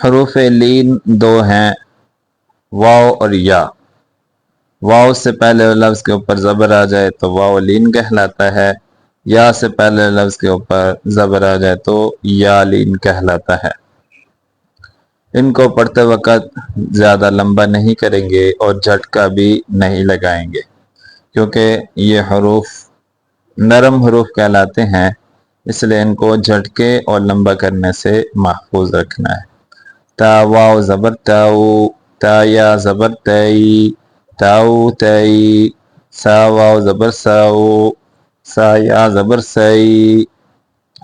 हरूफ लीन दो हैं, वाव और या। वाव से पहले लफ्ज़ के ऊपर ज़बर आ जाए तो वाव लीन कहलाता है, या से पहले लफ्ज़ के ऊपर ज़बर आ जाए तो या लीन कहलाता है। इनको पढ़ते वक़्त ज़्यादा लंबा नहीं करेंगे और झटका भी नहीं लगाएंगे, क्योंकि ये हरूफ नरम हरूफ कहलाते हैं, इसलिए इनको झटके और लंबा करने से महफूज रखना है। ता वाव ज़बर ताऊ, ता या ज़बर तई, ताऊ तई। सा वाव ज़बर साऊ, सा या ज़बर सई,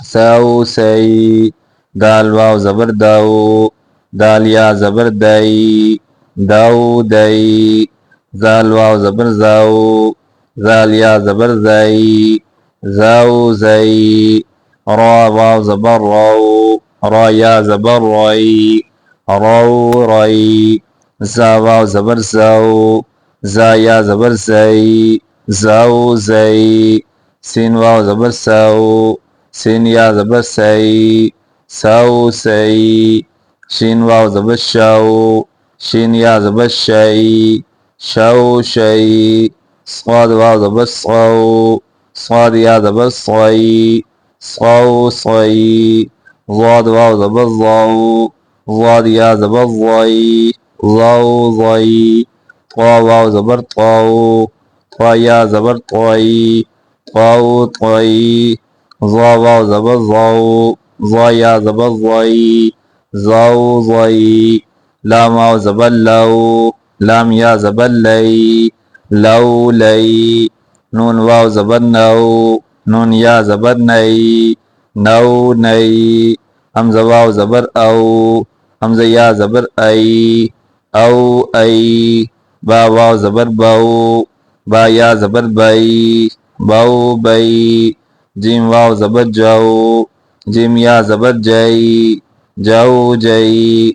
साऊ सई। दाल वाव ज़बर दाऊ, दाल या ज़बर दई, दाऊ दई। जाल वाव ज़बर जाऊ, जाल या ज़बर ज़ई, जाऊ ज़ई। रा वाव ज़बर राऊ, रा या ज़बर रई, राऊ रई। जा वाव ज़बर जाऊ, जा या ज़बर ज़ई, जाऊ ज़ई। सीन वाव ज़बर साऊ, सीन या ज़बर सई, साऊ सई। शीन वाव ज़बर शाऊ, शीन या ज़बर शई, शाऊ शई। स्वाद वाव ज़बर साऊ, स्वाद या ज़बर सई, साऊ सई। वाद वाव ज़बर ज़ाऊ, वाद या ज़बर ज़ई, ज़ाऊ ज़ई। त्वा वाव ज़बर ताऊ, त्वा या ज़बर तई, ताऊ तई। ज़ा वाव ज़बर ज़ाऊ, ज़ा या ज़बर ज़ई, ज़ाऊ ज़ई। लाम वाव ज़बर लाऊ, लाम या ज़बर लई, लाऊ लई। नून वाव ज़बर नाऊ, नून या ज़बर नई, नाऊ नई। हमज़ा वाव ज़बर आऊ, हमज़ा या ज़बर आई, आऊ आई। बा वाव ज़बर बाऊ, बा या ज़बर बई, बाऊ बई। जीम वाव ज़बर जाऊ, जीम या ज़बर जई, जाऊ जई।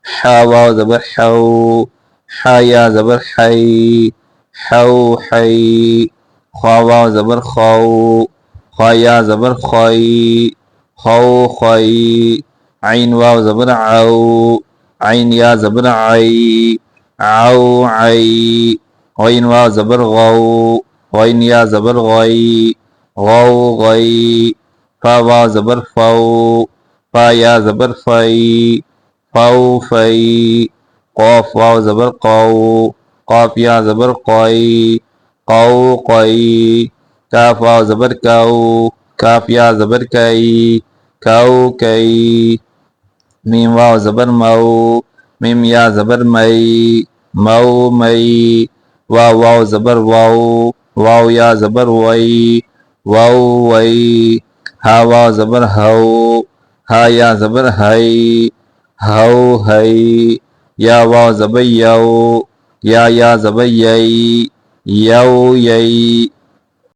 हा वाव ज़बर हाऊ, हा या ज़बर हई, हाऊ हई। ख्वा वाव ज़बर खाऊ, ख्वा या ज़बर खई, खाऊ खई। आइन वाव ज़बर आऊ, आइन या ज़बर आई, आऊ आई। गइन वाव ज़बर गऊ, गइन या ज़बर गई, गऊ गई। फा वाव ज़बर फ़ाऊ, फा या ज़बर फ़ई, फ़ाऊ फ़ई। क़ाफ वाव ज़बर क़ाऊ, क़ाफ या ज़बर क़ई, क़ाऊ क़ई। काफ वाव ज़बर काऊ, काफ या ज़बर कई, काऊ कई। मीम वाव ज़बर मऊ, मीम या ज़बर मई, मऊ मई। वाव वाव ज़बर वाऊ, वाव या ज़बर वई, वाऊ वई। हा वाव ज़बर हाऊ, हा या ज़बर हई, हाऊ हई। या वाव ज़बर यऊ, या ज़बर यई, यऊ यई।